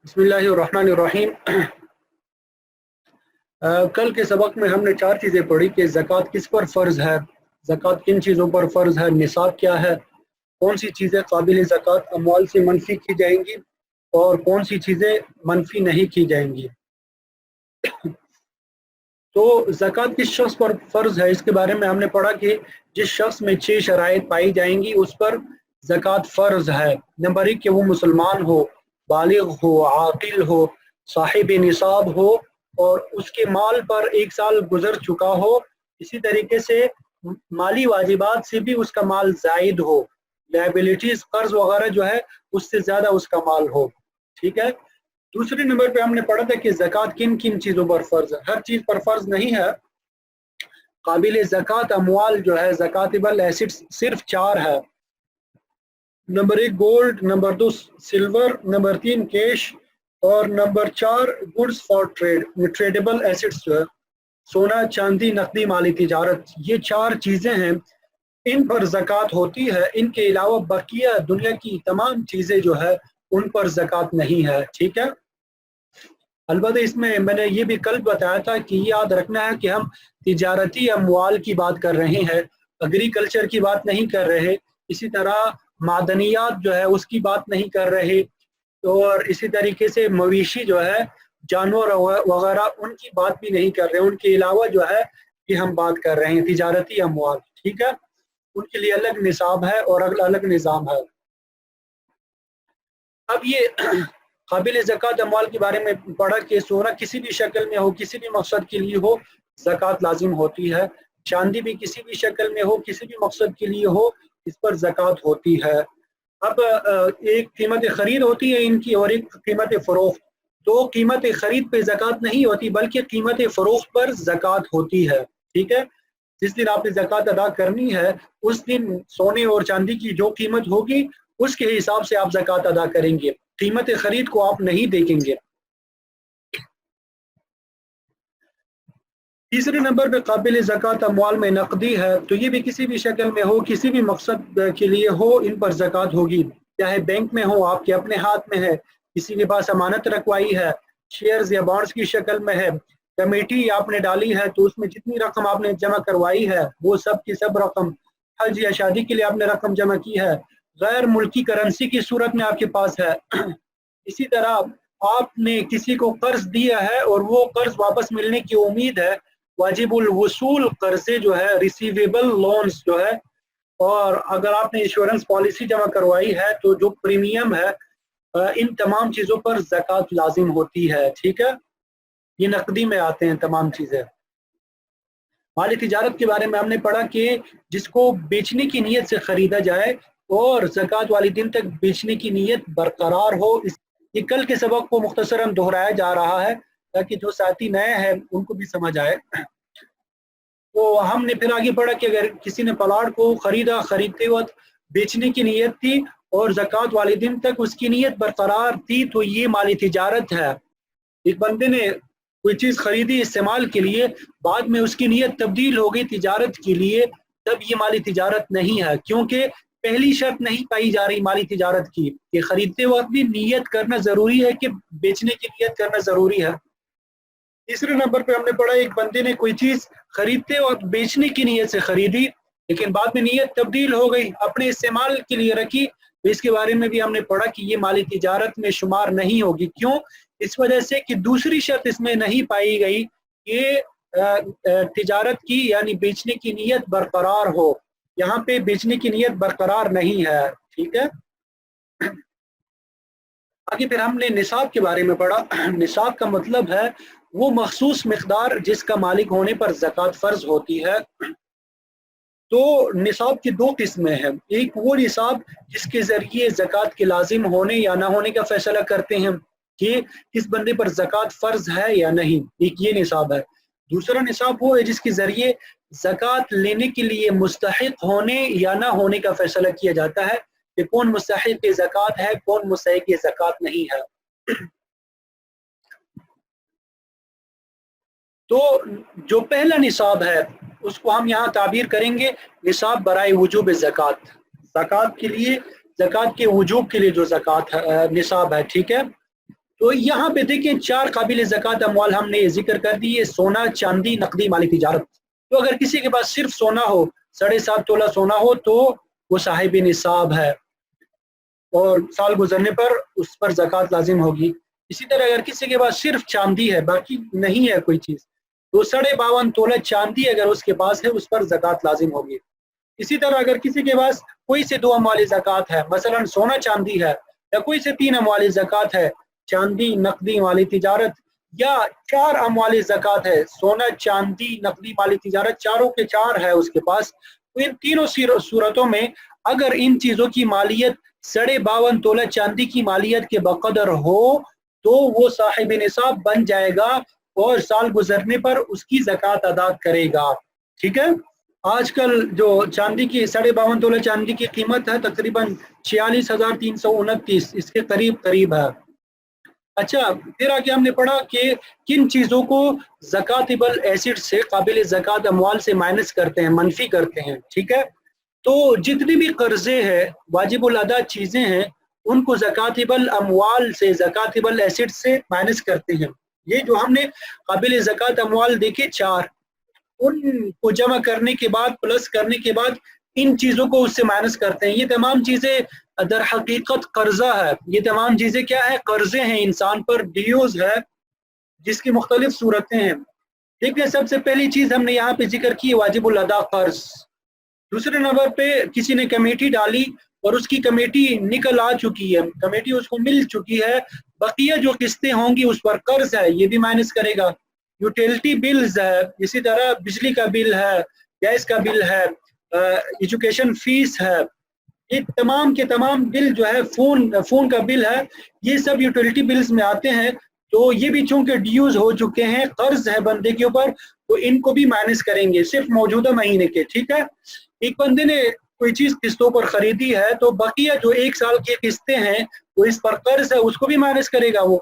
बिस्मिल्लाहिर्रहमानिर्रहीम। कल के सबक में हमने चार चीज़ें पढ़ी कि ज़कात किस पर फ़र्ज़ है, ज़कात किन चीज़ों पर फ़र्ज़ है, निसाब क्या है, कौन सी चीज़ें काबिल ज़कात अमवाल से मनफ़ी की जाएंगी और कौन सी चीज़ें मनफ़ी नहीं की जाएंगी। तो ज़कात किस शख्स पर फ़र्ज़ है इसके बारे में हमने पढ़ा कि जिस शख्स में 6 शराइत पाई जाएंगी उस पर ज़कात फ़र्ज़ है। नंबर 1 कि वो मुसलमान हो, बालिग हो, आकिल हो, साहिब निसाब हो और उसके माल पर 1 साल गुजर चुका हो। इसी तरीके से माली वाजिबात से भी उसका माल ज़ायद हो, लायबिलिटीज़ कर्ज वगैरह जो है उससे ज़्यादा उसका माल हो। ठीक है। दूसरे नंबर पे हमने पढ़ा था कि ज़कात किन किन चीज़ों पर फ़र्ज़ है। हर चीज़ पर फ़र्ज़ नहीं है। काबिल ज़कात अमवाल जो है, ज़कातेबल एसिड्स सिर्फ 4 है। Number 1 gold, number 2 silver, number 3 cash और number 4 goods for trade. Tradable assets जो है सोना, चांदी, नकदी, माली तिजारत, ये 4 चीज़ें हैं, इन पर ज़कात होती है। इनके अलावा बकिया दुनिया की तमाम चीज़ें जो है उन पर ज़कात नहीं है। ठीक है। अलबत्ता इसमें मैंने ये भी कल बताया था कि याद रखना है कि हम तिजारती अमवाल की बात कर रहे हैं, एग्रीकल्चर की बात नहीं कर रहे। इसी तरह मादनियात जो है उसकी बात नहीं कर रहे, और इसी तरीके से मवेशी जो है, जानवर वगैरह, उनकी बात भी नहीं कर रहे। उनके अलावा जो है कि हम बात कर रहे हैं तिजारती अमवाल। ठीक है। उनके लिए अलग निसाब है और अलग निज़ाम है। अब ये काबिल ज़कात अमवाल के बारे में पढ़ा कि सोना किसी भी शक्ल में हो, किसी भी मकसद के लिए हो, ज़कात लाजिम होती है। चांदी भी किसी भी शक्ल में हो, किसी भी मकसद के लिए हो, इस पर ज़कात होती है। अब एक कीमत खरीद होती है इनकी और एक कीमत फ़रोख्त। तो कीमत खरीद पे ज़कात नहीं होती बल्कि कीमत फ़रोख्त पर ज़कात होती है। ठीक है। जिस दिन आपने ज़कात अदा करनी है उस दिन सोने और चांदी की जो कीमत होगी उसके हिसाब से आप ज़कात अदा करेंगे, कीमत खरीद को आप नहीं देखेंगे। तीसरे नंबर पे काबिल ज़कात अमवाल में नकदी है, तो ये भी किसी भी शक्ल में हो, किसी भी मकसद के लिए हो, इन पर ज़कात होगी। चाहे बैंक में हो, आपके अपने हाथ में है, किसी के पास अमानत रखवाई है, शेयर्स या बॉन्ड्स की शक्ल में है, कमेटी आपने डाली है तो उसमें जितनी रकम आपने जमा करवाई है वो सब की सब रकम, हज या शादी के लिए आपने रकम जमा की है, गैर मुल्की करेंसी की सूरत में आपके पास है। इसी तरह आपने किसी को कर्ज दिया है और वो कर्ज वापस मिलने की उम्मीद है, वाजिबुल वसूल कर्जे जो है, रिसीवेबल लोन्स जो है, और अगर आपने इंश्योरेंस पॉलिसी जमा करवाई है तो जो प्रीमियम है, इन तमाम चीज़ों पर ज़कात लाजिम होती है। ठीक है। ये नकदी में आते हैं तमाम चीज़ें। माली तिजारत के बारे में हमने पढ़ा कि जिसको बेचने की नीयत से ख़रीदा जाए और ज़कात वाले दिन तक बेचने की नीयत बरकरार हो। ये कल के सबक को मुख्तसरन दोहराया जा रहा है ताकि जो साथी नए हैं उनको भी समझ आए। तो हमने फिर आगे पढ़ा कि अगर किसी ने प्लाट को खरीदा, खरीदते वक्त बेचने की नीयत थी और ज़कात वाले दिन तक उसकी नीयत बरकरार थी तो ये माली तिजारत है। एक बंदे ने कोई चीज़ खरीदी इस्तेमाल के लिए, बाद में उसकी नीयत तब्दील हो गई तिजारत के लिए, तब ये माली तिजारत नहीं है, क्योंकि पहली शर्त नहीं पाई जा रही माली तिजारत की कि खरीदते वक्त भी नीयत करना ज़रूरी है कि बेचने की नीयत करना ज़रूरी है। तीसरे नंबर पे हमने पढ़ा एक बंदे ने कोई चीज़ खरीदते वक्त बेचने की नीयत से खरीदी लेकिन बाद में नीयत तब्दील हो गई, अपने इस्तेमाल के लिए रखी, तो इसके बारे में भी हमने पढ़ा कि ये माली तिजारत में शुमार नहीं होगी। क्यों? इस वजह से कि दूसरी शर्त इसमें नहीं पाई गई कि तिजारत की यानी बेचने की नीयत बरकरार हो। यहाँ पे बेचने की नीयत बरकरार नहीं है। ठीक है। आगे फिर हमने निसाब के बारे में पढ़ा। निसाब का मतलब है वो मखसूस मिकदार जिसका मालिक होने पर ज़कात फ़र्ज होती है। तो निसाब की दो किस्में हैं, एक वो निसाब जिसके ज़रिए ज़कात के लाजिम होने या ना होने का फैसला करते हैं कि किस बंदे पर ज़कात फ़र्ज है या नहीं, एक ये निसाब है। दूसरा निसाब वो है जिसके ज़रिए ज़कात लेने के लिए मुस्तहिक होने या ना होने का फैसला किया जाता है कि कौन मुस्तहिक ज़कात है, कौन मुस्तहिक ज़कात नहीं है। तो जो पहला निसाब है उसको हम यहाँ ताबीर करेंगे निसाब बराए वजूब ज़कात, ज़कात के लिए, ज़कात के वजूब के लिए जो ज़कात है, निसाब है। ठीक है। تو یہاں پہ دیکھیں 4 قابل زکوٰۃ اموال ہم نے ذکر کر دیے، سونا، چاندی، نقدی مالی تجارت۔ تو اگر کسی کے پاس صرف سونا ہو، 7.5 تولہ سونا ہو، تو وہ صاحب نصاب ہے اور سال گزرنے پر اس پر زکوٰۃ لازم ہوگی۔ اسی طرح اگر کسی کے پاس صرف چاندی ہے، باقی نہیں ہے کوئی چیز، تو 52.5 تولہ چاندی اگر اس کے پاس ہے، اس پر زکوٰۃ لازم ہوگی۔ اسی طرح اگر کسی کے پاس کوئی سے 2 اموال زکوٰۃ ہے، مثلا سونا چاندی ہے، یا کوئی سے 3 اموال زکوٰۃ ہے، چاندی، نقدی، مالی تجارت، یا 4 اموال زکوٰۃ ہے، سونا، چاندی، نقدی، مالی تجارت، چاروں کے 4 ہے اس کے پاس، تو ان تینوں صورتوں میں اگر ان چیزوں کی مالیت 52.5 تولہ چاندی کی مالیت کے بقدر ہو تو وہ صاحب نصاب بن جائے گا اور سال گزرنے پر اس کی زکوٰۃ ادا کرے گا۔ ٹھیک ہے، آج کل جو چاندی کی 52.5 تولہ چاندی کی قیمت ہے تقریباً 46,329، اس کے قریب ہے۔ اچھا، پھر آگے ہم نے پڑھا کہ کن چیزوں کو زکاتبل ایسڈ سے، قابل زکوٰۃ اموال سے مائنس کرتے ہیں، منفی کرتے ہیں۔ ٹھیک ہے، تو جتنی بھی قرضے ہیں، واجب الادا چیزیں ہیں، ان کو زکاتبل اموال سے، زکاتبل ایسڈ سے مائنس کرتے ہیں۔ یہ جو ہم نے قابل زکوٰۃ اموال دیکھے 4، ان کو جمع کرنے کے بعد، پلس کرنے کے بعد ان چیزوں کو اس سے مائنس کرتے ہیں۔ یہ تمام چیزیں در حقیقت قرضہ ہے، یہ تمام چیزیں کیا ہے؟ قرضے ہیں، انسان پر ڈیوز ہے، جس کی مختلف صورتیں ہیں۔ ٹھیک ہے، سب سے پہلی چیز ہم نے یہاں پہ ذکر کی واجب الادا قرض۔ دوسرے نمبر پہ کسی نے کمیٹی ڈالی اور اس کی کمیٹی نکل آ چکی ہے، کمیٹی اس کو مل چکی ہے، بقیہ جو قسطیں ہوں گی اس پر قرض ہے، یہ بھی مائنس کرے گا۔ یوٹیلٹی بلز ہے، اسی طرح بجلی کا بل ہے، گیس کا بل ہے، ایجوکیشن فیس ہے، یہ تمام کے تمام بل جو ہے، فون کا بل ہے، یہ سب یوٹیلٹی بلز میں آتے ہیں۔ تو یہ بھی چونکہ ڈیوز ہو چکے ہیں، قرض ہے بندے کے اوپر، تو ان کو بھی مائنس کریں گے صرف موجودہ مہینے کے۔ ٹھیک ہے، ایک بندے نے کوئی چیز قسطوں پر خریدی ہے تو بقیہ جو 1 سال کی قسطیں ہیں وہ اس پر قرض ہے، اس کو بھی مائنس کرے گا وہ۔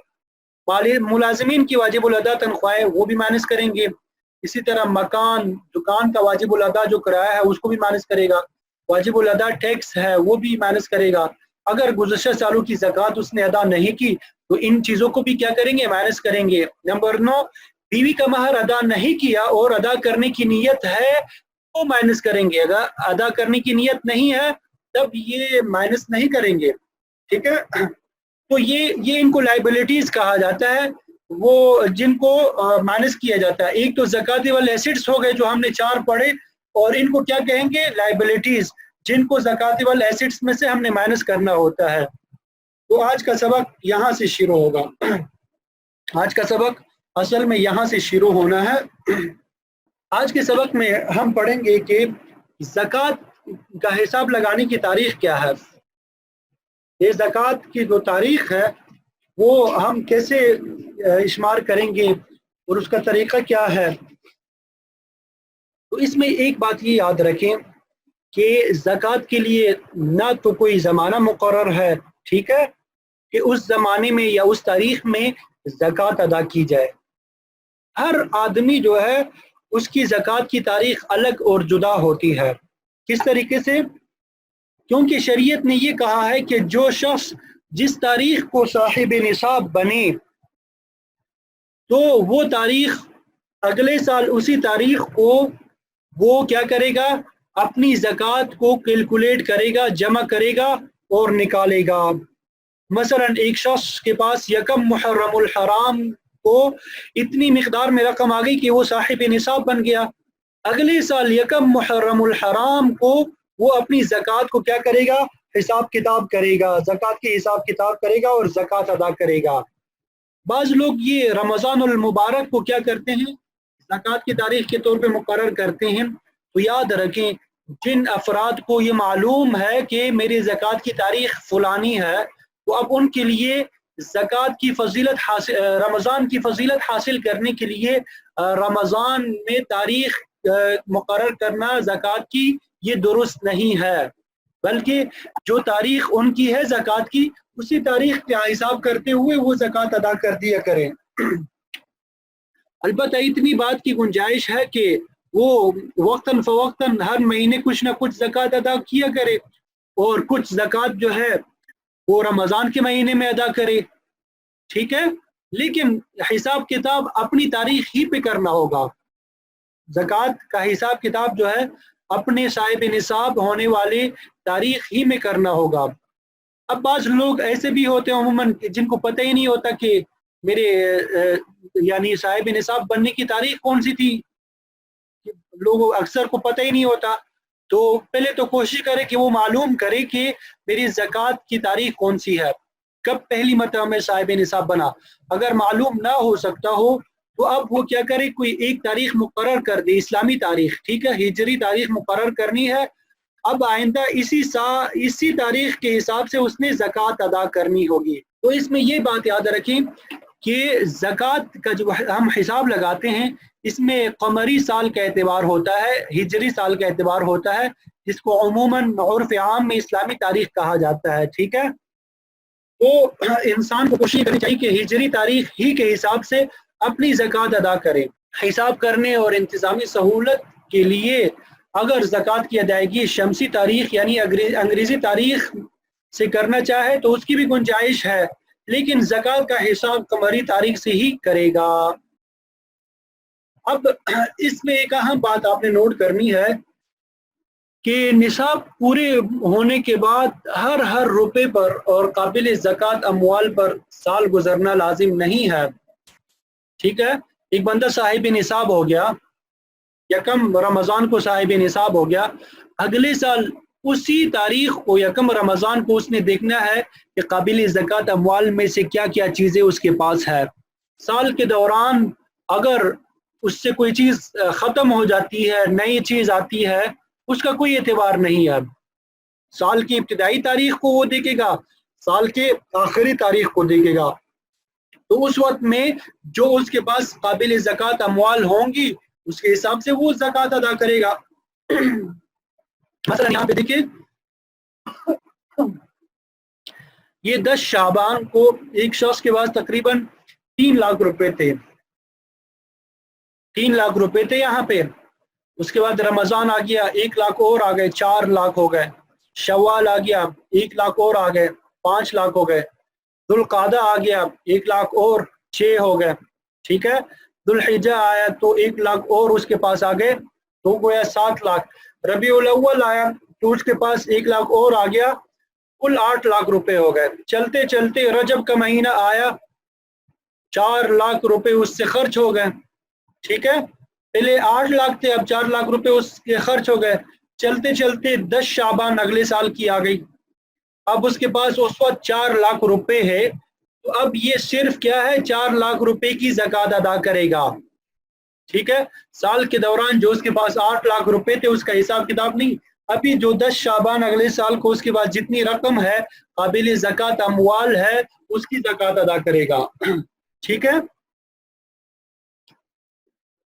ملازمین کی واجب الادا تنخواہیں وہ بھی مائنس کریں گے۔ اسی طرح مکان، دکان کا واجب الادا جو کرایہ ہے اس کو بھی مائنس کرے گا۔ واجب الادا ٹیکس ہے وہ بھی مائنس کرے گا۔ اگر گزشتہ سالوں کی زکوٰۃ اس نے ادا نہیں کی تو ان چیزوں کو بھی کیا کریں گے؟ مائنس کریں گے۔ نمبر 9، بیوی کا مہر ادا نہیں کیا اور ادا کرنے کی نیت ہے تو مائنس کریں گے، اگر ادا کرنے کی نیت نہیں ہے تب یہ مائنس نہیں کریں گے۔ ٹھیک ہے، تو یہ ان کو لائبلٹیز کہا جاتا ہے، وہ جن کو مائنس کیا جاتا ہے۔ ایک تو زکاتبل ایسڈس ہو گئے جو ہم نے 4 پڑھے، اور ان کو کیا کہیں گے؟ لائبلٹیز، جن کو زکاتبل ایسڈس میں سے ہم نے مائنس کرنا ہوتا ہے۔ تو آج کا سبق یہاں سے شروع ہوگا، آج کا سبق اصل میں یہاں سے شروع ہونا ہے۔ آج کے سبق میں ہم پڑھیں گے کہ زکوٰۃ کا حساب لگانے کی تاریخ کیا ہے۔ یہ زکوٰۃ کی جو تاریخ ہے وہ ہم کیسے شمار کریں گے اور اس کا طریقہ کیا ہے۔ تو اس میں ایک بات یہ یاد رکھیں کہ زکوٰۃ کے لیے نہ تو کوئی زمانہ مقرر ہے، ٹھیک ہے، کہ اس زمانے میں یا اس تاریخ میں زکوٰۃ ادا کی جائے۔ ہر آدمی جو ہے اس کی زکوٰۃ کی تاریخ الگ اور جدا ہوتی ہے۔ کس طریقے سے؟ کیونکہ شریعت نے یہ کہا ہے کہ جو شخص جس تاریخ کو صاحب نصاب بنے تو وہ تاریخ اگلے سال اسی تاریخ کو وہ کیا کرے گا؟ اپنی زکوٰۃ کو کیلکولیٹ کرے گا، جمع کرے گا اور نکالے گا۔ مثلا ایک شخص کے پاس یکم محرم الحرام کو اتنی مقدار میں رقم آ گئی کہ وہ صاحب نصاب بن گیا، اگلے سال یکم محرم الحرام کو وہ اپنی زکوٰۃ کو کیا کرے گا؟ حساب کتاب کرے گا، زکوٰۃ کی حساب کتاب کرے گا اور زکوٰۃ ادا کرے گا۔ بعض لوگ یہ رمضان المبارک کو کیا کرتے ہیں؟ زکوٰۃ کی تاریخ کے طور پہ مقرر کرتے ہیں۔ تو یاد رکھیں، جن افراد کو یہ معلوم ہے کہ میری زکوٰۃ کی تاریخ فلانی ہے تو اب ان کے لیے زکوٰۃ کی فضیلت رمضان کی فضیلت حاصل کرنے کے لیے رمضان میں تاریخ مقرر کرنا زکوٰۃ کی یہ درست نہیں ہے، بلکہ جو تاریخ ان کی ہے زکوٰۃ کی، اسی تاریخ کا حساب کرتے ہوئے وہ زکوٰۃ ادا کر دیا کریں۔ البتہ اتنی بات کی گنجائش ہے کہ وہ وقتاً فوقتاً ہر مہینے کچھ نہ کچھ زکوٰۃ ادا کیا کرے، اور کچھ زکوٰۃ جو ہے وہ رمضان کے مہینے میں ادا کرے۔ ठीक है, लेकिन हिसाब किताब अपनी तारीख ही पे करना होगा। ज़कात का हिसाब किताब जो है अपने साहिब निसाब होने वाले तारीख ही में करना होगा। अब बाज़ लोग ऐसे भी होते हैं अमूमन जिनको पता ही नहीं होता कि मेरे यानी साहिब निसाब बनने की तारीख कौन सी थी, लोगों अक्सर को पता ही नहीं होता। तो पहले तो कोशिश करे कि वो मालूम करे कि मेरी ज़कात की तारीख कौन सी है, कब पहली मरतबा में साहिब निसाब बना। अगर मालूम ना हो सकता हो तो अब वो क्या करे, कोई एक तारीख मुकर्रर कर दे, इस्लामी तारीख, ठीक है, हिजरी तारीख मुकर्रर करनी है। अब आइंदा इसी तारीख के हिसाब से उसने ज़कात अदा करनी होगी। तो इसमें ये बात याद रखें कि ज़कात का जो हम हिसाब लगाते हैं इसमें कमरी साल का एतबार होता है, हिजरी साल का एतबार होता है, जिसको अमूमन उर्फ़ आम में इस्लामी तारीख कहा जाता है। ठीक है, तो इंसान को कोशिश करनी चाहिए कि हिजरी तारीख ही के हिसाब से अपनी ज़कात अदा करें। हिसाब करने और इंतज़ामी सहूलत के लिए अगर ज़कात की अदायगी शमसी तारीख यानी अंग्रेज़ी तारीख से करना चाहे तो उसकी भी गुंजाइश है, लेकिन ज़कात का हिसाब कमरी तारीख से ही करेगा। अब इसमें एक अहम बात आपने नोट करनी है कि निसाब पूरे होने के बाद हर रुपए पर और काबिल ज़कात अमवाल पर साल गुजरना लाजिम नहीं है। ठीक है, एक बंदा साहिब निसाब हो गया, यकम रमज़ान को साहिब निसाब हो गया, अगले साल उसी तारीख को यकम रमज़ान को उसने देखना है कि काबिल ज़कात अमवाल में से क्या क्या चीज़ें उसके पास है। साल के दौरान अगर उससे कोई चीज़ ख़त्म हो जाती है, नई चीज़ आती है, उसका कोई एतबार नहीं है। साल की इब्तिदाई तारीख को वो देखेगा, साल के आखिरी तारीख को देखेगा, तो उस वक्त में जो उसके पास काबिल ज़कात अमवाल होंगी उसके हिसाब से वो ज़कात अदा करेगा। मसलन यहाँ पे देखिए, ये 10 शाबान को एक शख्स के पास तकरीबन 3 लाख रुपए थे, 3 लाख रुपए थे यहाँ पे। उसके बाद रमज़ान आ गया, 1 लाख और आ गए, 4 लाख हो गए। शव्वाल आ गया, 1 लाख और आ गए, 5 लाख हो गए। दुल्क़ादा आ गया, 1 लाख और 6 हो गए। ठीक है, दुल्हिज्जा आया तो 1 लाख और उसके पास आ गए, तो गोया 7 लाख। रबीउल अव्वल आया तो उसके पास 1 लाख और आ गया, कुल 8 लाख रुपए हो गए। चलते चलते रजब का महीना आया, 4 लाख रुपए उससे खर्च हो गए। ठीक है, पहले 8 लाख थे, अब 4 लाख रुपए उसके खर्च हो गए। चलते चलते 10 शाबान अगले साल की आ गई, अब उसके पास उस वक्त 4 लाख रुपए है, तो अब ये सिर्फ क्या है, 4 लाख रुपए की ज़कात अदा करेगा। ठीक है, साल के दौरान जो उसके पास 8 लाख रुपए थे उसका हिसाब किताब नहीं, अभी जो 10 शाबान अगले साल को उसके पास जितनी रकम है काबिल ज़कात अमवाल है उसकी ज़कात अदा करेगा। ठीक है,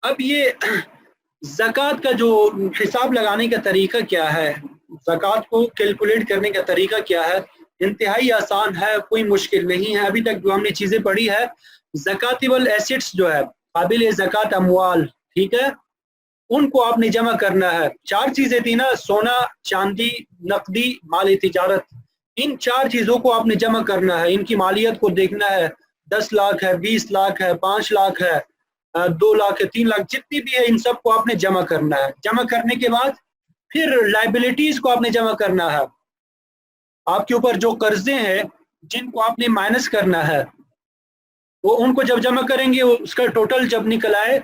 अब ये ज़कात का जो हिसाब लगाने का तरीका क्या है, ज़कात को कैलकुलेट करने का तरीका क्या है, इंतहाई आसान है, कोई मुश्किल नहीं है। अभी तक जो हमने चीज़ें पढ़ी है, ज़कातेबल एसेट्स जो है काबिल ज़कात अमवाल, ठीक है, उनको आपने जमा करना है। 4 चीज़ें थी ना, सोना, चांदी, नकदी, माल तिजारत, इन 4 चीज़ों को आपने जमा करना है, इनकी मालियत को देखना है। 10 लाख है, 20 लाख है, 5 लाख है, 2 लाख है, 3 लाख, जितनी भी है इन सब को आपने जमा करना है। जमा करने के बाद फिर लाइबिलिटीज को आपने जमा करना है। आपके ऊपर जो कर्जे हैं जिनको आपने माइनस करना है, वो उनको जब जमा करेंगे उसका टोटल जब निकल आए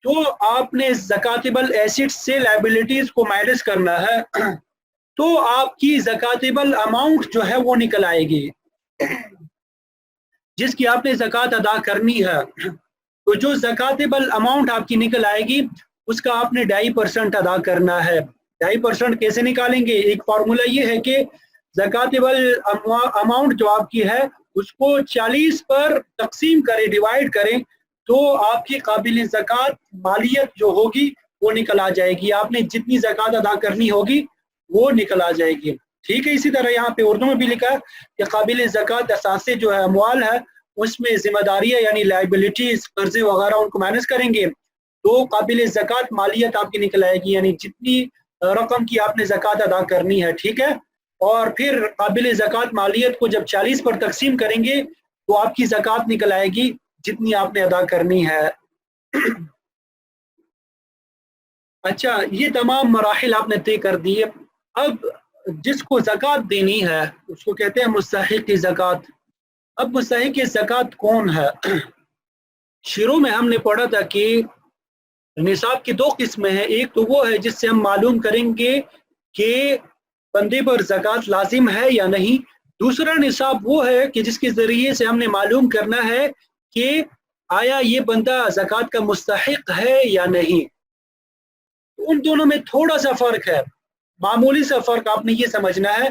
तो आपने ज़कातेबल एसेट्स से लाइबिलिटीज को माइनस करना है, तो आपकी ज़कातेबल अमाउंट जो है वो निकल आएगी जिसकी आपने ज़कात अदा करनी है। तो जो ज़कातेबल अमाउंट आपकी निकल आएगी उसका आपने 2.5% अदा करना है। 2.5% कैसे निकालेंगे, एक फार्मूला ये है कि ज़कातेबल अमाउंट जो आपकी है उसको 40 पर तकसीम करें, डिवाइड करें, तो आपकी काबिल ज़कात मालियत जो होगी वो निकल आ जाएगी, आपने जितनी ज़कात अदा करनी होगी वो निकल आ जाएगी। ठीक है, इसी तरह यहाँ पे उर्दू में भी लिखा है कि काबिल ज़कात असासे जो है अमवाल है उसमें जिम्मेदारियाँ यानी लाइबिलिटीज, कर्जे वगैरह उनको माइनस करेंगे तो काबिल ज़कात मालियत आपकी निकल आएगी, यानी जितनी रकम की आपने ज़कात अदा करनी है। ठीक है, और फिर काबिल ज़कात मालियत को जब 40 पर तकसीम करेंगे تو آپ کی زکات نکل آئے گی جتنی آپ نے ادا کرنی ہے۔ اچھا، یہ تمام مراحل آپ نے طے کر دیے۔ اب جس کو زکات دینی ہے اس کو کہتے ہیں مستحق زکات۔ اب مستحق زکات کون ہے؟ شروع میں ہم نے پڑھا تھا کہ نصاب کی دو قسمیں ہیں، ایک تو وہ ہے جس سے ہم معلوم کریں گے کہ بندے پر زکات لازم ہے یا نہیں، دوسرا نصاب وہ ہے کہ جس کے ذریعے سے ہم نے معلوم کرنا ہے کہ آیا یہ بندہ زکات کا مستحق ہے یا نہیں۔ ان دونوں میں تھوڑا سا فرق ہے، معمولی سا فرق آپ نے یہ سمجھنا ہے۔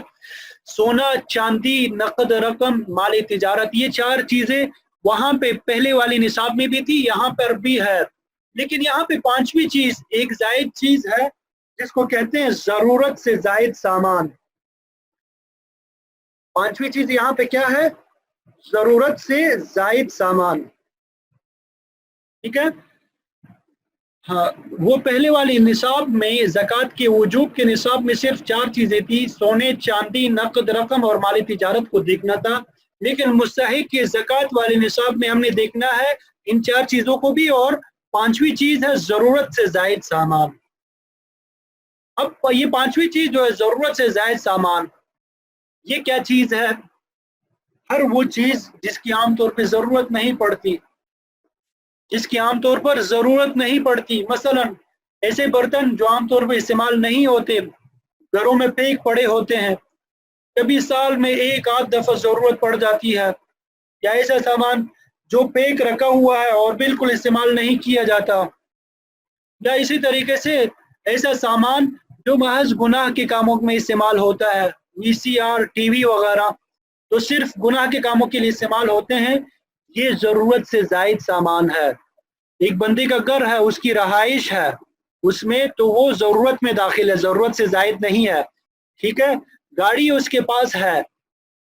سونا، چاندی، نقد رقم، مال تجارت، یہ چار چیزیں وہاں پہ پہلے والی نصاب میں بھی تھی، یہاں پر بھی ہے، لیکن یہاں پہ پانچویں چیز ایک زائد چیز ہے جس کو کہتے ہیں ضرورت سے زائد سامان۔ پانچویں چیز یہاں پہ کیا ہے؟ ضرورت سے زائد سامان، ٹھیک ہے؟ ہاں، وہ پہلے والی نصاب میں زکوٰۃ کے وجوب کے نصاب میں صرف چار چیزیں تھی، سونے، چاندی، نقد رقم اور مالی تجارت کو دیکھنا تھا، لیکن مستحق کے زکوٰۃ والے نصاب میں ہم نے دیکھنا ہے ان چار چیزوں کو بھی، اور پانچویں چیز ہے ضرورت سے زائد سامان۔ اب یہ پانچویں چیز جو ہے ضرورت سے زائد سامان، یہ کیا چیز ہے؟ ہر وہ چیز جس کی عام طور پہ ضرورت نہیں پڑتی، جس کی عام طور پر ضرورت نہیں پڑتی، مثلا ایسے برتن جو عام طور پہ استعمال نہیں ہوتے، گھروں میں پھینک پڑے ہوتے ہیں، کبھی سال میں ایک آدھ دفعہ ضرورت پڑ جاتی ہے، یا ایسا سامان جو پیک رکھا ہوا ہے اور بالکل استعمال نہیں کیا جاتا، یا اسی طریقے سے ایسا سامان جو محض گناہ کے کاموں میں استعمال ہوتا ہے، وی سی آر، ٹی وی وغیرہ تو صرف گناہ کے کاموں کے لیے استعمال ہوتے ہیں، یہ ضرورت سے زائد سامان ہے۔ ایک بندے کا گھر ہے، اس کی رہائش ہے اس میں، تو وہ ضرورت میں داخل ہے، ضرورت سے زائد نہیں ہے، ٹھیک ہے؟ گاڑی اس کے پاس ہے،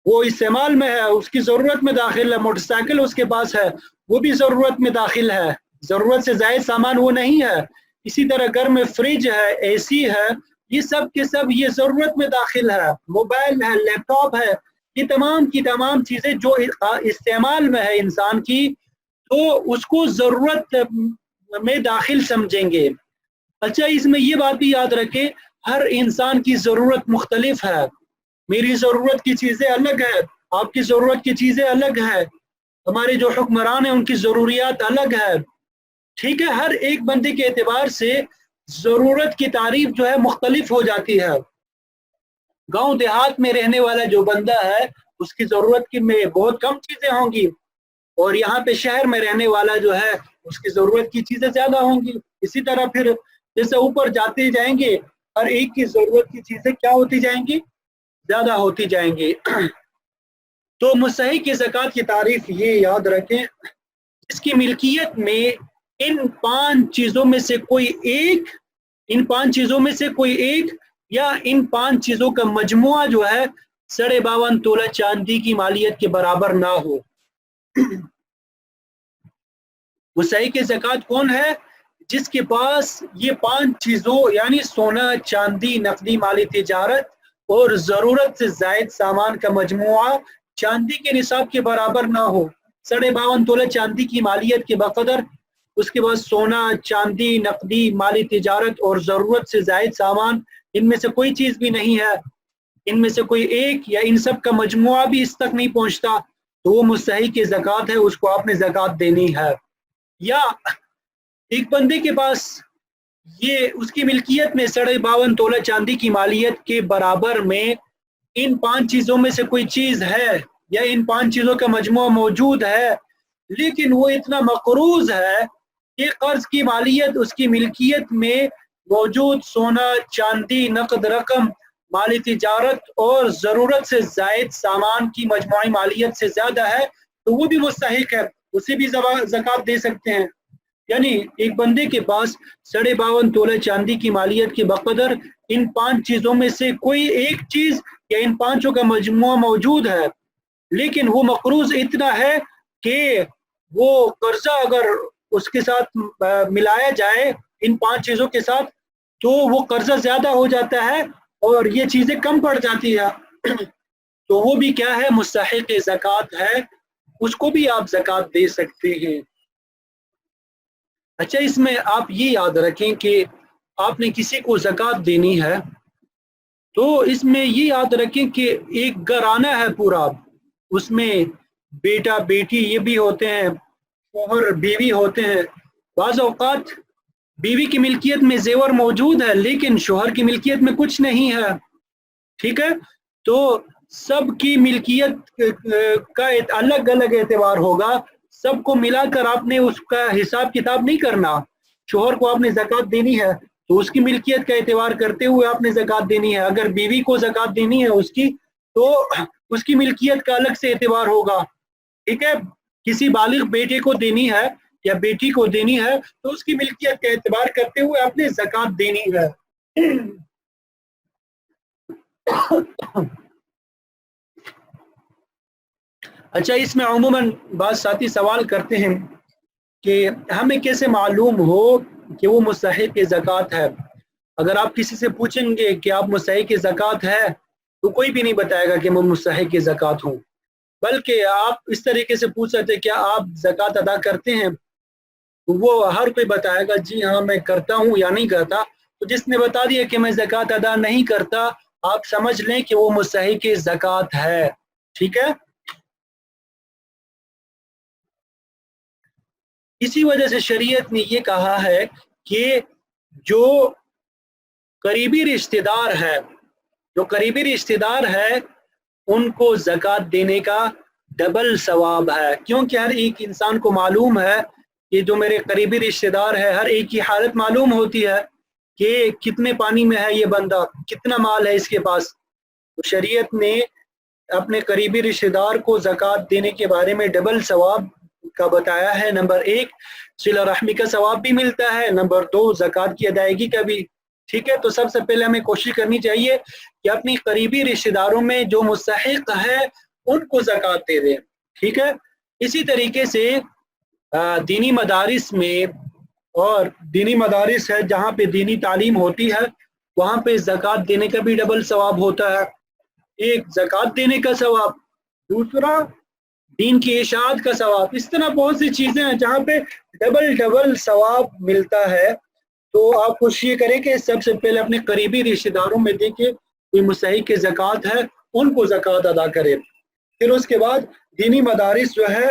وہ استعمال میں ہے، اس کی ضرورت میں داخل ہے، موٹر سائیکل اس کے پاس ہے، وہ بھی ضرورت میں داخل ہے، ضرورت سے زائد سامان وہ نہیں ہے۔ اسی طرح گھر میں فریج ہے، اے سی ہے، یہ سب کے سب یہ ضرورت میں داخل ہے، موبائل ہے، لیپ ٹاپ ہے، یہ تمام کی تمام چیزیں جو استعمال میں ہے انسان کی، تو اس کو ضرورت میں داخل سمجھیں گے۔ اچھا، اس میں یہ بات بھی یاد رکھیں، ہر انسان کی ضرورت مختلف ہے، میری ضرورت کی چیزیں الگ ہے، آپ کی ضرورت کی چیزیں الگ ہے، ہمارے جو حکمران ہیں ان کی ضروریات الگ ہے، ٹھیک ہے؟ ہر ایک بندے کے اعتبار سے ضرورت کی تعریف جو ہے مختلف ہو جاتی ہے۔ گاؤں دیہات میں رہنے والا جو بندہ ہے اس کی ضرورت کی میں بہت کم چیزیں ہوں گی، اور یہاں پہ شہر میں رہنے والا جو ہے اس کی ضرورت کی چیزیں زیادہ ہوں گی۔ اسی طرح پھر جیسے اوپر جاتے جائیں گے، ہر ایک کی ضرورت کی چیزیں کیا ہوتی جائیں گی؟ زیادہ ہوتی جائیں گی۔ تو مستحق کی زکوٰۃ کی تعریف یہ یاد رکھیں، اس کی ملکیت میں ان پانچ چیزوں میں سے کوئی ایک، ان پانچ چیزوں میں سے کوئی ایک یا ان پانچ چیزوں کا مجموعہ جو ہے 52.5 تولہ چاندی کی مالیت کے برابر نہ ہو۔ مستحق زکوٰۃ کون ہے؟ جس کے پاس یہ پانچ چیزوں یعنی سونا، چاندی، نقدی مالی تجارت اور ضرورت سے زائد سامان کا مجموعہ چاندی کے نصاب کے برابر نہ ہو، 52.5 تولہ چاندی کی مالیت کے بقدر، اس کے بعد سونا، چاندی، نقدی مالی تجارت اور ضرورت سے زائد سامان، ان میں سے کوئی چیز بھی نہیں ہے، ان میں سے کوئی ایک یا ان سب کا مجموعہ بھی اس تک نہیں پہنچتا، تو وہ مستحق زکوٰۃ ہے، اس کو آپ نے زکوٰۃ دینی ہے۔ یا ایک بندے کے پاس یہ اس کی ملکیت میں 52.5 تولہ چاندی کی مالیت کے برابر میں ان پانچ چیزوں میں سے کوئی چیز ہے یا ان پانچ چیزوں کا مجموعہ موجود ہے، لیکن وہ اتنا مقروض ہے کہ قرض کی مالیت اس کی ملکیت میں موجود سونا، چاندی، نقد رقم، مالی تجارت اور ضرورت سے زائد سامان کی مجموعی مالیت سے زیادہ ہے، تو وہ بھی مستحق ہے، اسے بھی زکوٰۃ دے سکتے ہیں۔ یعنی ایک بندے کے پاس 52.5 تولہ چاندی کی مالیت کے بقدر ان پانچ چیزوں میں سے کوئی ایک چیز یا ان پانچوں کا مجموعہ موجود ہے، لیکن وہ مقروض اتنا ہے کہ وہ قرضہ اگر اس کے ساتھ ملایا جائے ان پانچ چیزوں کے ساتھ تو وہ قرضہ زیادہ ہو جاتا ہے اور یہ چیزیں کم پڑ جاتی ہے، تو وہ بھی کیا ہے؟ مستحق زکوٰۃ ہے۔ اس کو بھی آپ زکات دے سکتے ہیں۔ اچھا، اس میں آپ یہ یاد رکھیں کہ آپ نے کسی کو زکات دینی ہے تو اس میں یہ یاد رکھیں کہ ایک گھرانہ ہے پورا، اس میں بیٹا بیٹی یہ بھی ہوتے ہیں، شوہر بیوی ہوتے ہیں۔ بعض اوقات بیوی کی ملکیت میں زیور موجود ہے لیکن شوہر کی ملکیت میں کچھ نہیں ہے، ٹھیک ہے؟ تو سب کی ملکیت کا الگ الگ اعتبار ہوگا، سب کو ملا کر آپ نے اس کا حساب کتاب نہیں کرنا۔ شوہر کو آپ نے زکات دینی ہے تو اس کی ملکیت کا اعتبار کرتے ہوئے آپ نے زکات دینی ہے۔ اگر بیوی کو زکات دینی ہے اس کی تو اس کی ملکیت کا الگ سے اعتبار ہوگا، ٹھیک ہے؟ کسی بالغ بیٹے کو دینی ہے یا بیٹی کو دینی ہے تو اس کی ملکیت کا اعتبار کرتے ہوئے آپ نے زکات دینی ہے۔ اچھا، اس میں عموماً بعض ساتھی سوال کرتے ہیں کہ ہمیں کیسے معلوم ہو کہ وہ مستحق زکات ہے؟ اگر آپ کسی سے پوچھیں گے کہ آپ مستحق زکات ہے تو کوئی بھی نہیں بتائے گا کہ میں مستحق زکات ہوں، بلکہ آپ اس طریقے سے پوچھ سکتے کیا آپ زکات ادا کرتے ہیں، تو وہ ہر کوئی بتائے گا جی ہاں میں کرتا ہوں یا نہیں کرتا۔ تو جس نے بتا دیا کہ میں زکات ادا نہیں کرتا، آپ سمجھ لیں کہ وہ مستحق زکات ہے، ٹھیک ہے؟ اسی وجہ سے شریعت نے یہ کہا ہے کہ جو قریبی رشتہ دار ہے، جو قریبی رشتہ دار ہے ان کو زکات دینے کا ڈبل ثواب ہے، کیونکہ ہر ایک انسان کو معلوم ہے کہ جو میرے قریبی رشتہ دار ہے ہر ایک کی حالت معلوم ہوتی ہے کہ کتنے پانی میں ہے یہ بندہ، کتنا مال ہے اس کے پاس۔ تو شریعت نے اپنے قریبی رشتہ دار کو زکات دینے کے بارے میں ڈبل ثواب کا بتایا ہے۔ نمبر 1 صلہ رحمی کا ثواب بھی ملتا ہے، نمبر 2 زکات کی ادائیگی کا بھی، ٹھیک ہے؟ تو سب سے پہلے ہمیں کوشش کرنی چاہیے کہ اپنی قریبی رشتہ داروں میں جو مستحق ہے ان کو زکات دے دیں، ٹھیک ہے؟ اسی طریقے سے دینی مدارس میں، اور دینی مدارس ہے جہاں پہ دینی تعلیم ہوتی ہے وہاں پہ زکات دینے کا بھی ڈبل ثواب ہوتا ہے۔ ایک زکات دینے کا ثواب، دوسرا دین کی اشاعت کا ثواب، اس طرح بہت سی چیزیں ہیں جہاں پہ ڈبل ثواب ملتا ہے۔ تو آپ کوشش یہ کریں کہ سب سے پہلے اپنے قریبی رشتہ داروں میں دیکھیں کوئی مستحق زکات ہے ان کو زکات ادا کرے، پھر اس کے بعد دینی مدارس جو ہے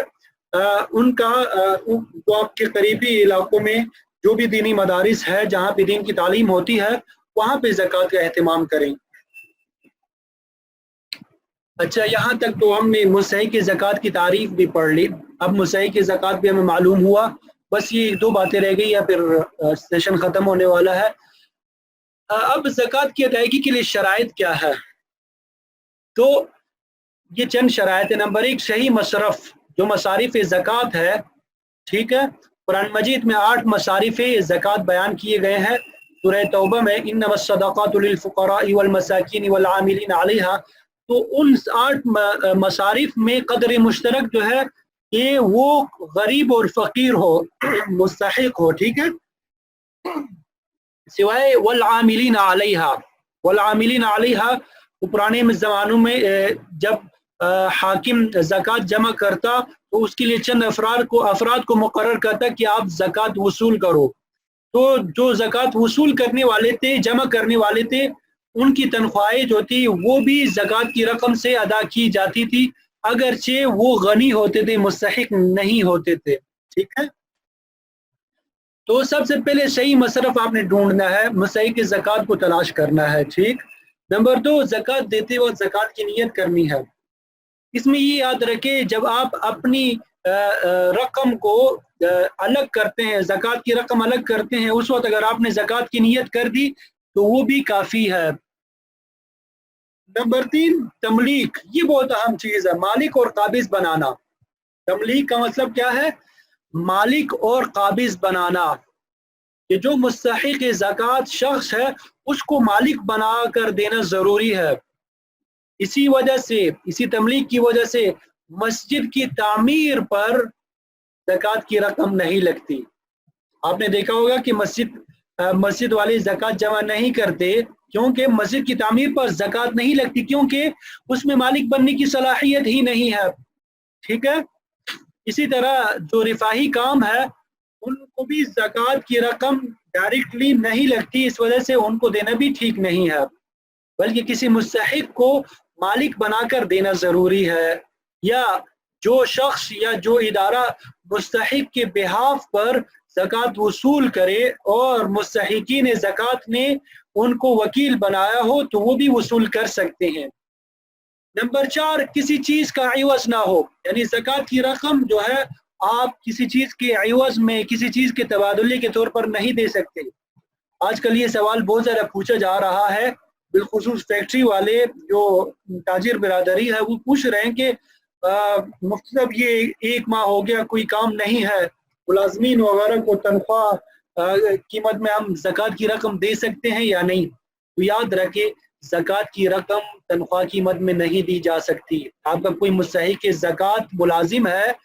ان کا جو آپ کے قریبی علاقوں میں جو بھی دینی مدارس ہے جہاں پہ دین کی تعلیم ہوتی ہے وہاں پہ زکات کا اہتمام کریں۔ اچھا، یہاں تک تو ہم نے مستحق زکات کی تعریف بھی پڑھ لی، اب مستحق زکات بھی ہمیں معلوم ہوا، بس یہ 2 باتیں رہ گئی یا پھر سیشن ختم ہونے والا ہے۔ اب زکات کی ادائیگی کے لیے شرائط کیا ہے؟ تو یہ چند شرائط ہے۔ نمبر 1 صحیح مصرف، جو مصارف زکات ہے، ٹھیک ہے؟ قرآن مجید میں 8 مصارف زکات بیان کیے گئے ہیں۔ سورہ توبہ میں انما الصدقات للفقراء والمساکین والعاملین علیہا، تو ان 8 مصارف میں قدر مشترک جو ہے کہ وہ غریب اور فقیر ہو، مستحق ہو، ٹھیک ہے؟ سوائے والعاملین علیہا، والعاملین علیہا پرانے زمانوں میں جب حاکم زکات جمع کرتا تو اس کے لیے چند افراد کو مقرر کرتا کہ آپ زکات وصول کرو، تو جو زکات وصول کرنے والے تھے، جمع کرنے والے تھے، ان کی تنخواہیں جو تھی وہ بھی زکات کی رقم سے ادا کی جاتی تھی، اگرچہ وہ غنی ہوتے تھے، مستحق نہیں ہوتے تھے، ٹھیک ہے؟ تو سب سے پہلے صحیح مصرف آپ نے ڈھونڈنا ہے، مستحق زکات کو تلاش کرنا ہے، ٹھیک؟ نمبر 2 زکات دیتے وقت زکات کی نیت کرنی ہے۔ اس میں یہ یاد رکھیں جب آپ اپنی رقم کو الگ کرتے ہیں، زکات کی رقم الگ کرتے ہیں، اس وقت اگر آپ نے زکات کی نیت کر دی تو وہ بھی کافی ہے۔ نمبر 3 تملیک، یہ بہت اہم چیز ہے، مالک اور قابض بنانا۔ تملیک کا مطلب کیا ہے؟ مالک اور قابض بنانا، کہ جو مستحق زکات شخص ہے اس کو مالک بنا کر دینا ضروری ہے۔ اسی وجہ سے، اسی تملیک کی وجہ سے مسجد کی تعمیر پر زکات کی رقم نہیں لگتی۔ آپ نے دیکھا ہوگا کہ مسجد والے زکات جمع نہیں کرتے کیونکہ مسجد کی تعمیر پر زکات نہیں لگتی، کیونکہ اس میں مالک بننے کی صلاحیت ہی نہیں ہے، ٹھیک ہے؟ इसी तरह जो रिफाही काम है उनको भी ज़कात की रकम डायरेक्टली नहीं लगती, इस वजह से उनको देना भी ठीक नहीं है, बल्कि किसी मुस्तहिक को मालिक बनाकर देना ज़रूरी है, या जो शख्स या जो इदारा मुस्तहिक के बिहाफ पर ज़कात वसूल करे और मुस्तहिकीन ज़कात ने उनको वकील बनाया हो तो वो भी वसूल कर सकते हैं। नंबर 4, किसी चीज़ का इवज़ ना हो, यानी ज़कात की रकम जो है आप किसी चीज़ के इवज़ में, किसी चीज़ के तबादले के तौर पर नहीं दे सकते। आजकल ये सवाल बहुत ज़्यादा पूछा जा रहा है, बिलखुसूस फैक्ट्री वाले जो ताजिर बिरादरी है वो पूछ रहे हैं कि मुफ्ती साहब ये 1 माह हो गया कोई काम नहीं है, मुलाजमीन वगैरह को तनख्वाह कीमत में हम ज़कात की रकम दे सकते हैं या नहीं? तो याद रखें, ज़कात की रकम तनख्वाह कीमत में नहीं दी जा सकती। आपका कोई मुस्तहिक ज़कात मुलाजिम है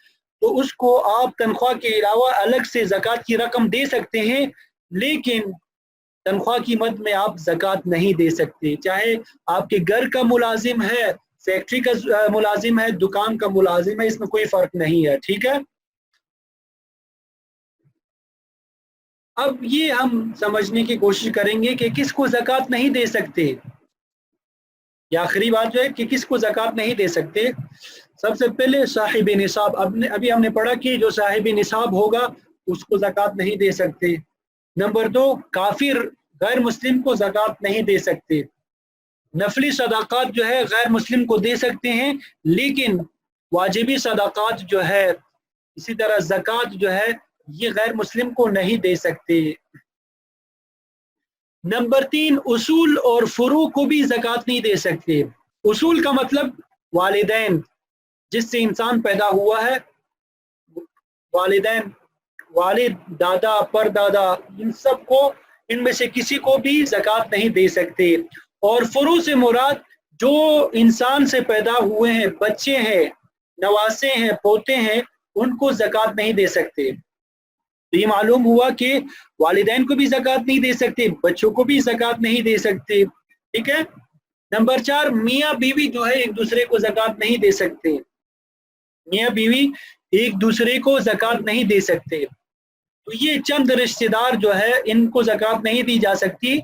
तो उसको आप तनख्वाह के अलावा अलग से ज़कात की रकम दे सकते हैं, लेकिन तनख्वाह कीमत में आप ज़कात नहीं दे सकते। चाहे आपके घर का मुलाजिम है, फैक्ट्री का मुलाजिम है, दुकान का मुलाजिम है, इसमें कोई फ़र्क नहीं है। ठीक है, अब ये हम समझने की कोशिश करेंगे कि किसको ज़कात नहीं दे सकते। ये आखिरी बात जो है कि किसको ज़कात नहीं दे सकते। सबसे पहले साहिब निसाब, अभी हमने पढ़ा कि जो साहिब निसाब होगा उसको ज़कात नहीं दे सकते। नंबर 2, काफिर गैर मुस्लिम को ज़कात नहीं दे सकते। नफली सदाकात जो है गैर मुस्लिम को दे सकते हैं, लेकिन वाजिबी सदाकात जो है, इसी तरह ज़कात जो है, ये गैर मुस्लिम को नहीं दे सकते। नंबर 3, उसूल और फुरू को भी ज़कात नहीं दे सकते। उसूल का मतलब वालिदैन, जिससे इंसान पैदा हुआ है, वालिदैन, वालिद, दादा, परदादा, इन सब को, इनमें से किसी को भी ज़कात नहीं दे सकते। और फुरू से मुराद जो इंसान से पैदा हुए हैं, बच्चे हैं, नवासे हैं, पोते हैं, उनको ज़कात नहीं दे सकते। तो ये मालूम हुआ कि वालिदैन को भी ज़कात नहीं दे सकते, बच्चों को भी ज़कात नहीं दे सकते। ठीक है। नंबर 4, मियाँ बीवी जो है एक दूसरे को ज़कात नहीं दे सकते। मियाँ बीवी एक दूसरे को ज़कात नहीं दे सकते। तो ये चंद रिश्तेदार जो है इनको ज़कात नहीं दी जा सकती।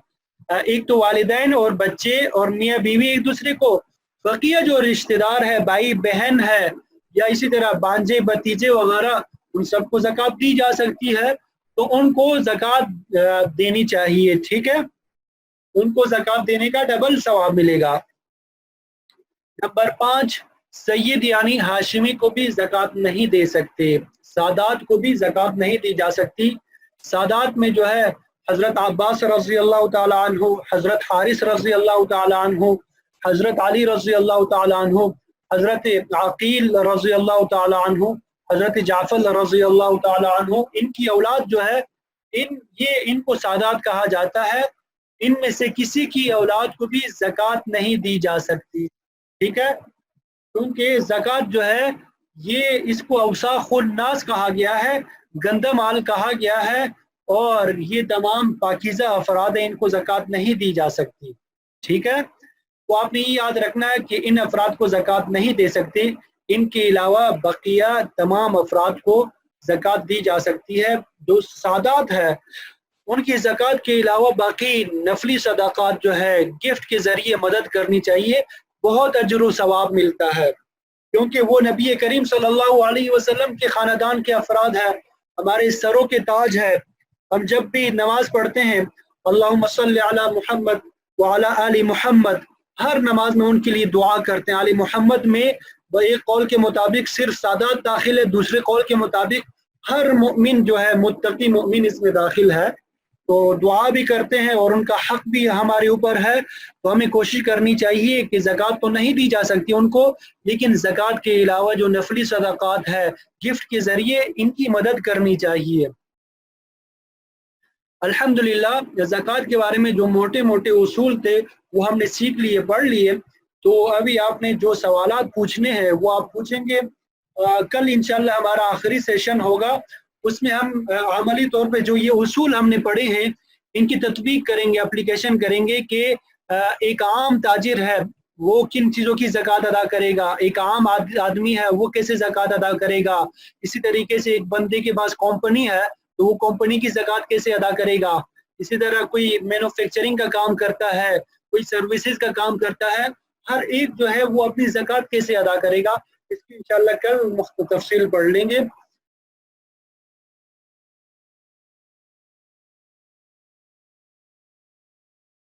एक तो वालिदैन और बच्चे और मियाँ बीवी एक दूसरे को। बकिया जो रिश्तेदार है, भाई बहन है, या इसी तरह भांजे भतीजे वगैरह, उन सबको ज़कात दी जा सकती है, तो उनको ज़कात देनी चाहिए। ठीक है, उनको ज़कात देने का डबल सवाब मिलेगा। नंबर 5, सैयद यानी हाशिमी को भी ज़कात नहीं दे सकते। सादात को भी ज़कात नहीं दी जा सकती। सादात में जो है हज़रत अब्बास रज़ी अल्लाह ताला अन्हु, हज़रत हारिस रज़ी अल्लाह ताला अन्हु, हज़रत अली रज़ी अल्लाह ताला अन्हु, हज़रत अकील रज़ी अल्लाह ताला अन्हु, हज़रत जाफर रज़ी अल्लाह ताला अन्हु, इनकी औलाद जो है इनको सादात कहा जाता है। इनमें से किसी की औलाद को भी ज़कात नहीं दी जा सकती। ठीक है, क्योंकि ज़कात जो है ये इसको अवसाखुन नास कहा गया है, गंदा माल कहा गया है, और ये तमाम पाकीज़ा अफराद हैं, इनको ज़कात नहीं दी जा सकती। ठीक है, तो आपने ये याद रखना है कि इन अफराद को ज़कात नहीं दे सकते। इनके अलावा बकिया तमाम अफराद को ज़कात दी जा सकती है। जो सादात है उनकी ज़कात के अलावा बाकी नफली सदाकात जो है, गिफ्ट के ज़रिए मदद करनी चाहिए, बहुत अजर व सवाब मिलता है, क्योंकि वो नबी करीम सल्लल्लाहु अलैहि वसल्लम के ख़ानदान के अफराद हैं, हमारे सरों के ताज है। हम जब भी नमाज पढ़ते हैं अल्लाहुम्मा सल्ली अला मुहम्मद व अला आलि मुहम्मद, हर नमाज में उनके लिए दुआ करते हैं। आलि मुहम्मद में एक कौल के मुताबिक सिर्फ सादात दाखिल है, दूसरे कौल के मुताबिक हर मुमिन जो है, मुत्तकी मुमिन इसमें दाखिल है। तो दुआ भी करते हैं और उनका हक भी हमारे ऊपर है। तो हमें कोशिश करनी चाहिए कि ज़कात तो नहीं दी जा सकती उनको, लेकिन ज़कात के अलावा जो नफली सदाकात है, गिफ्ट के ज़रिए इनकी मदद करनी चाहिए। अल्हम्दुलिल्लाह, ज़कात के बारे में जो मोटे मोटे उसूल थे वो हमने सीख लिए, पढ़ लिए। तो अभी आपने जो सवालात पूछने हैं वो आप पूछेंगे। कल इंशाल्लाह हमारा आखिरी सेशन होगा, उसमें हम अमली तौर पे जो ये उसूल हमने पढ़े हैं इनकी तत्बीक करेंगे, एप्लीकेशन करेंगे कि एक आम ताजिर है, وہ کن چیزوں کی زکوٰۃ ادا کرے گا، ایک عام آدمی ہے وہ کیسے زکوٰۃ ادا کرے گا، اسی طریقے سے ایک بندے کے پاس کمپنی ہے تو وہ کمپنی کی زکوٰۃ کیسے ادا کرے گا، اسی طرح کوئی مینوفیکچرنگ کا کام کرتا ہے، کوئی سروسز کا کام کرتا ہے، ہر ایک جو ہے وہ اپنی زکوٰۃ کیسے ادا کرے گا، اس کی انشاءاللہ کل تفصیل پڑھ لیں گے۔